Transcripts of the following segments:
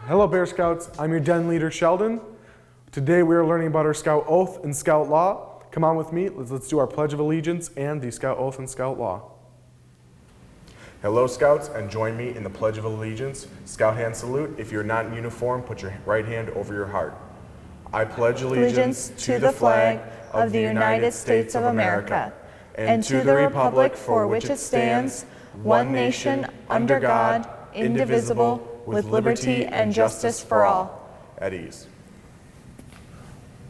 Hello Bear Scouts, I'm your den leader Sheldon. Today we are learning about our Scout Oath and Scout Law. Come on with me, let's do our Pledge of Allegiance and the Scout Oath and Scout Law. Hello Scouts, and join me in the Pledge of Allegiance. Scout hand salute. If you're not in uniform, put your right hand over your heart. I pledge allegiance to the flag of the United States of America and to the republic for which it stands, one nation, under God, indivisible, with liberty and justice for all. At ease.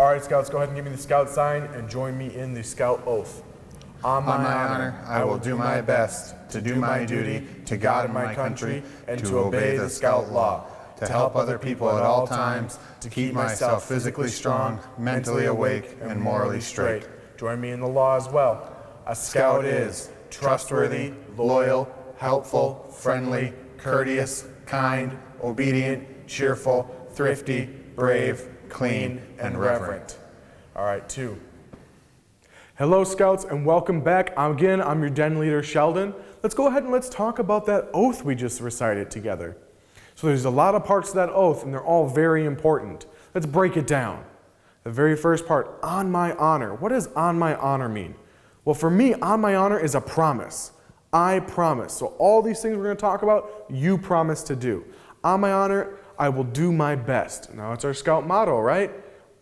All right, Scouts, go ahead and give me the Scout sign and join me in the Scout Oath. On my honor, I will do my best to do my duty to God and my country and to obey the Scout Law, to help other people at all times, to keep myself physically strong, mentally awake, and morally straight. Join me in the law as well. A Scout is trustworthy, loyal, helpful, friendly, courteous, kind, obedient, cheerful, thrifty, brave, clean, and reverent. All right, 2. Hello Scouts and welcome back. I'm your den leader Sheldon. Let's go ahead and let's talk about that oath we just recited together. So there's a lot of parts of that oath and they're all very important. Let's break it down. The very first part, on my honor. What does on my honor mean? Well, for me, on my honor is a promise. I promise. So all these things we're going to talk about, you promise to do. On my honor, I will do my best. Now it's our Scout motto, right?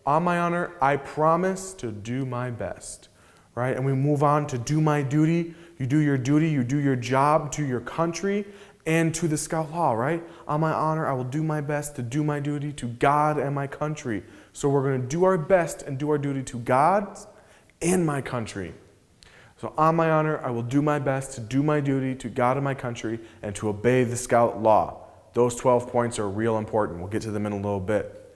On my honor, I promise to do my best. Right? And we move on to do my duty. You do your duty, you do your job to your country and to the Scout Law, right? On my honor, I will do my best to do my duty to God and my country. So we're going to do our best and do our duty to God and my country. So on my honor, I will do my best to do my duty to God and my country and to obey the Scout Law. Those 12 points are real important. We'll get to them in a little bit.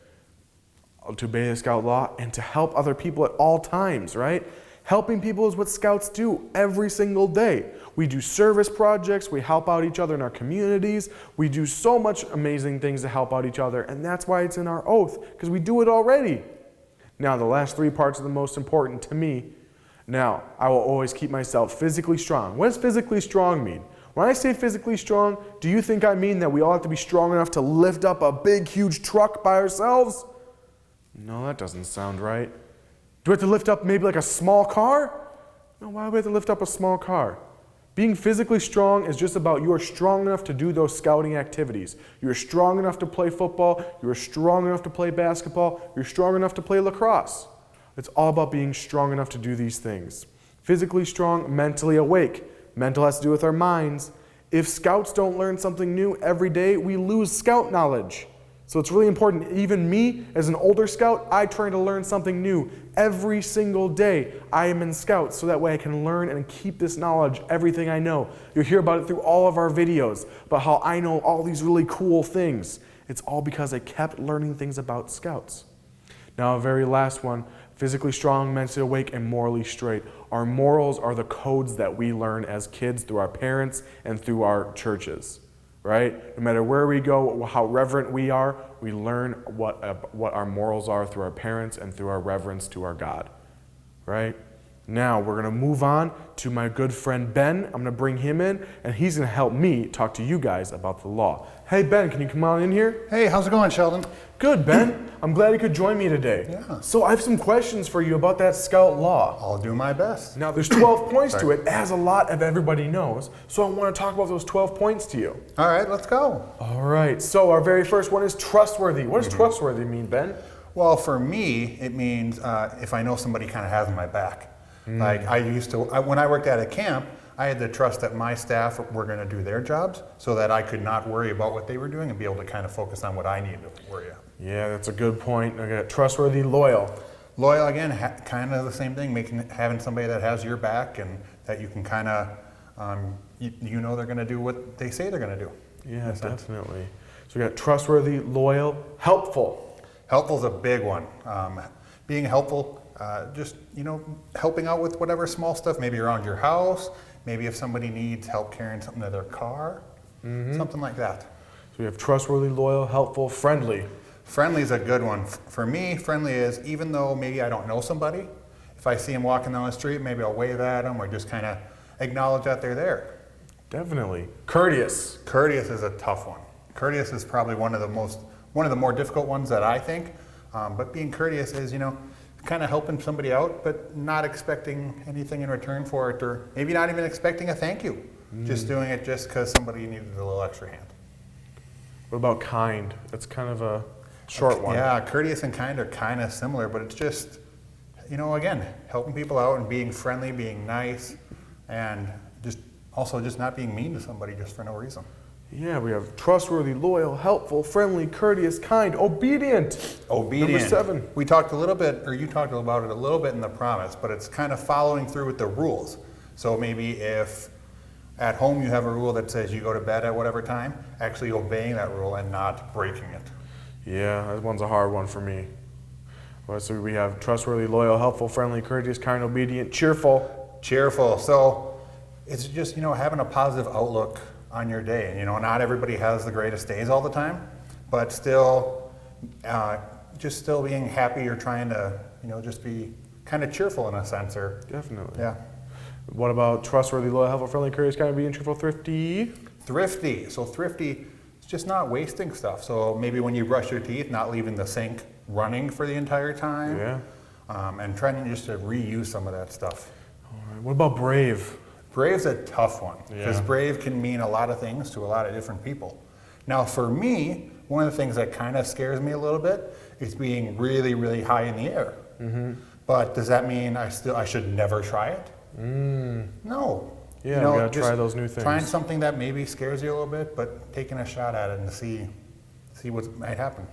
To obey the Scout Law and to help other people at all times, right? Helping people is what Scouts do every single day. We do service projects, we help out each other in our communities, we do so much amazing things to help out each other, and that's why it's in our oath, because we do it already. Now, the last 3 parts are the most important to me. Now, I will always keep myself physically strong. What does physically strong mean? When I say physically strong, do you think I mean that we all have to be strong enough to lift up a big, huge truck by ourselves? No, that doesn't sound right. Do we have to lift up maybe like a small car? No, why do we have to lift up a small car? Being physically strong is just about you are strong enough to do those scouting activities. You are strong enough to play football. You are strong enough to play basketball. You're strong enough to play lacrosse. It's all about being strong enough to do these things. Physically strong, mentally awake. Mental has to do with our minds. If Scouts don't learn something new every day, we lose Scout knowledge. So it's really important. Even me, as an older Scout, I try to learn something new every single day. I am in Scouts, so that way I can learn and keep this knowledge, everything I know. You'll hear about it through all of our videos, about how I know all these really cool things. It's all because I kept learning things about Scouts. Now, a very last one, physically strong, mentally awake, and morally straight. Our morals are the codes that we learn as kids through our parents and through our churches. Right? No matter where we go, how reverent we are, we learn what our morals are through our parents and through our reverence to our God. Right? Now we're going to move on to my good friend Ben. I'm going to bring him in, and he's going to help me talk to you guys about the law. Hey Ben, can you come on in here? Hey, how's it going, Sheldon? Good, Ben. I'm glad you could join me today. Yeah. So I have some questions for you about that Scout Law. I'll do my best. Now there's 12 points to it, as a lot of everybody knows. So I want to talk about those 12 points to you. All right, let's go. All right, so our very first one is trustworthy. What does trustworthy mean, Ben? Well, for me, it means if I know somebody kind of has my back. Like when I worked at a camp, I had to trust that my staff were going to do their jobs so that I could not worry about what they were doing and be able to kind of focus on what I needed to worry about. Yeah, that's a good point. Okay, trustworthy, loyal. Loyal, again, kind of the same thing, having somebody that has your back and that you can kind of, you know they're going to do what they say they're going to do. Yeah, definitely. So we got trustworthy, loyal, helpful. Helpful is a big one. Being helpful, just, helping out with whatever small stuff, maybe around your house, maybe if somebody needs help carrying something to their car, something like that. So we have trustworthy, loyal, helpful, friendly. Friendly is a good one. For me, friendly is even though maybe I don't know somebody, if I see them walking down the street, maybe I'll wave at them or just kind of acknowledge that they're there. Definitely. Courteous. Courteous is a tough one. Courteous is probably one of the most one of the more difficult ones that I think. But being courteous is, kind of helping somebody out, but not expecting anything in return for it, or maybe not even expecting a thank you. Just doing it just because somebody needed a little extra hand. What about kind? That's kind of a short one. Yeah, courteous and kind are kind of similar, but it's just, again, helping people out and being friendly, being nice, and just not being mean to somebody just for no reason. Yeah, we have trustworthy, loyal, helpful, friendly, courteous, kind, obedient. Obedient. Number 7. We talked a little bit, or you talked about it a little bit in the promise, but it's kind of following through with the rules. So maybe if at home you have a rule that says you go to bed at whatever time, actually obeying that rule and not breaking it. Yeah, that one's a hard one for me. Well, so we have trustworthy, loyal, helpful, friendly, courteous, kind, obedient, cheerful. Cheerful. So it's just, having a positive outlook on your day. Not everybody has the greatest days all the time, but still, just still being happy or trying to, just be kind of cheerful in a sense. Or Definitely. Yeah. What about trustworthy, loyal, helpful, friendly, courteous, kind, obedient, cheerful, thrifty? Thrifty. So thrifty is just not wasting stuff. So maybe when you brush your teeth, not leaving the sink running for the entire time. Yeah. And trying just to reuse some of that stuff. All right. What about brave? Brave's a tough one because Yeah. brave can mean a lot of things to a lot of different people. Now for me, one of the things that kind of scares me a little bit is being really, really high in the air. Mm-hmm. But does that mean I should never try it? No. Yeah, we gotta try those new things. Trying something that maybe scares you a little bit, but taking a shot at it and see what might happen.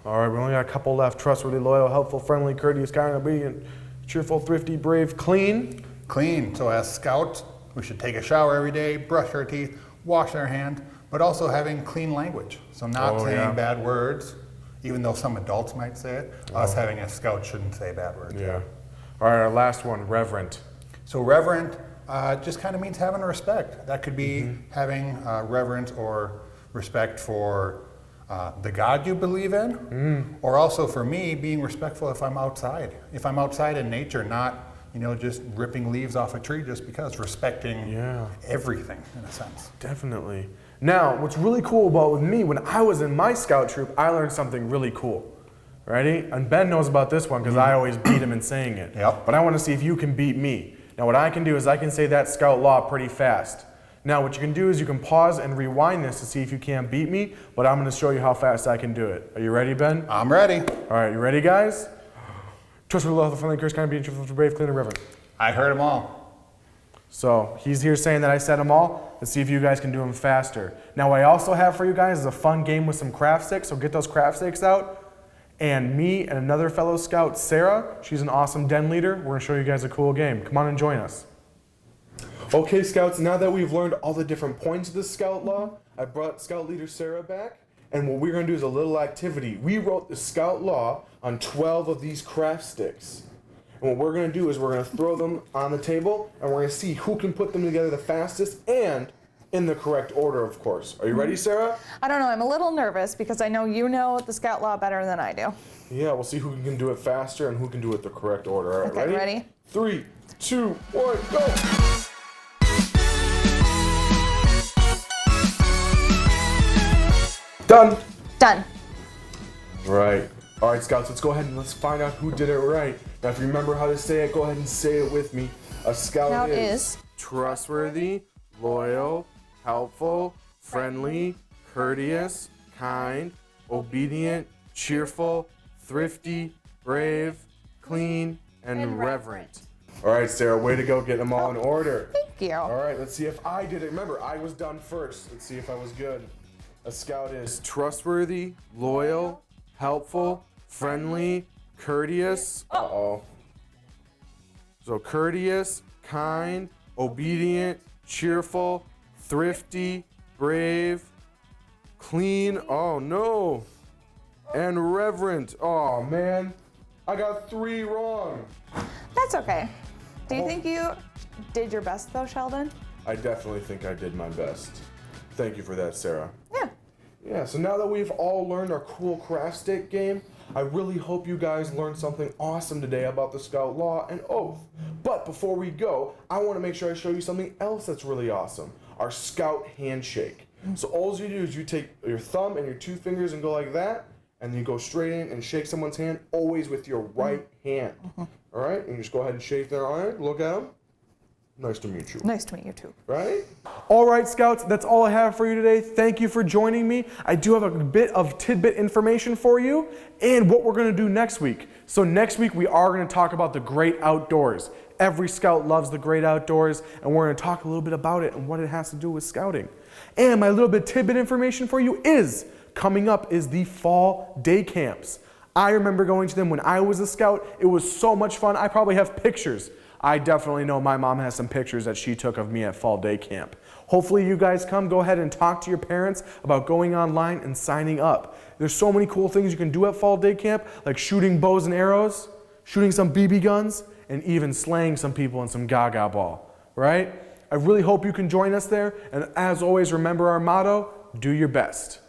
All right, we only got a couple left. Trustworthy, loyal, helpful, friendly, courteous, kind, obedient, cheerful, thrifty, brave, clean. Clean. So as scouts, we should take a shower every day, brush our teeth, wash our hands, but also having clean language. So not saying bad words, even though some adults might say it. Us having a scout shouldn't say bad words. Yeah. All right, our last one, reverent. So reverent just kind of means having respect. That could be having reverence or respect for the God you believe in, or also for me, being respectful if I'm outside. If I'm outside in nature, not just ripping leaves off a tree just because, respecting everything in a sense. Definitely. Now, what's really cool about with me, when I was in my scout troop, I learned something really cool. Ready? And Ben knows about this one because I always beat him in saying it. Yep. But I want to see if you can beat me. Now, what I can do is I can say that scout law pretty fast. Now, what you can do is you can pause and rewind this to see if you can't beat me, but I'm going to show you how fast I can do it. Are you ready, Ben? I'm ready. All right, you ready, guys? Trust with love, the friendly, courage, kind, being truthful, brave, clean, and reverent. I heard them all. So he's here saying that I said them all. Let's see if you guys can do them faster. Now, what I also have for you guys is a fun game with some craft sticks, so get those craft sticks out. And me and another fellow scout, Sarah, she's an awesome den leader. We're going to show you guys a cool game. Come on and join us. Okay, scouts, now that we've learned all the different points of the scout law, I brought scout leader Sarah back. And what we're going to do is a little activity. We wrote the scout law on 12 of these craft sticks. And what we're going to do is we're going to throw them on the table, and we're going to see who can put them together the fastest and in the correct order, of course. Are you ready, Sarah? I don't know. I'm a little nervous because I know you know the scout law better than I do. Yeah, we'll see who can do it faster and who can do it the correct order. All right, Okay, ready? 3, 2, 1, go! Done. Done. Right. All right, scouts, let's go ahead and let's find out who did it right. Now, if you remember how to say it, go ahead and say it with me. A scout Scout is is trustworthy, loyal, helpful, friendly, courteous, kind, obedient, cheerful, thrifty, brave, clean, and reverent. All right, Sarah, way to go getting them all in order. Thank you. All right, let's see if I did it. Remember, I was done first. Let's see if I was good. A scout is trustworthy, loyal, helpful, friendly, courteous. Uh-oh. So courteous, kind, obedient, cheerful, thrifty, brave, clean, oh no, and reverent. Oh man, I got 3 wrong. That's okay. Do you think you did your best though, Sheldon? I definitely think I did my best. Thank you for that, Sarah. Yeah. Yeah, so now that we've all learned our cool craft stick game, I really hope you guys learned something awesome today about the Scout Law and Oath. But before we go, I want to make sure I show you something else that's really awesome, our Scout Handshake. So all you do is you take your thumb and your 2 fingers and go like that, and then you go straight in and shake someone's hand, always with your right hand. All right? And you just go ahead and shake their arm, look at them. Nice to meet you. Nice to meet you too. Right? All right, Scouts, that's all I have for you today. Thank you for joining me. I do have a bit of tidbit information for you and what we're going to do next week. So next week, we are going to talk about the great outdoors. Every Scout loves the great outdoors, and we're going to talk a little bit about it and what it has to do with Scouting. And my little bit tidbit information for you is, coming up is the fall day camps. I remember going to them when I was a Scout. It was so much fun. I probably have pictures. I definitely know my mom has some pictures that she took of me at fall day camp. Hopefully you guys come. Go ahead and talk to your parents about going online and signing up. There's so many cool things you can do at fall day camp, like shooting bows and arrows, shooting some BB guns, and even slaying some people in some gaga ball, right? I really hope you can join us there. And as always, remember our motto, do your best.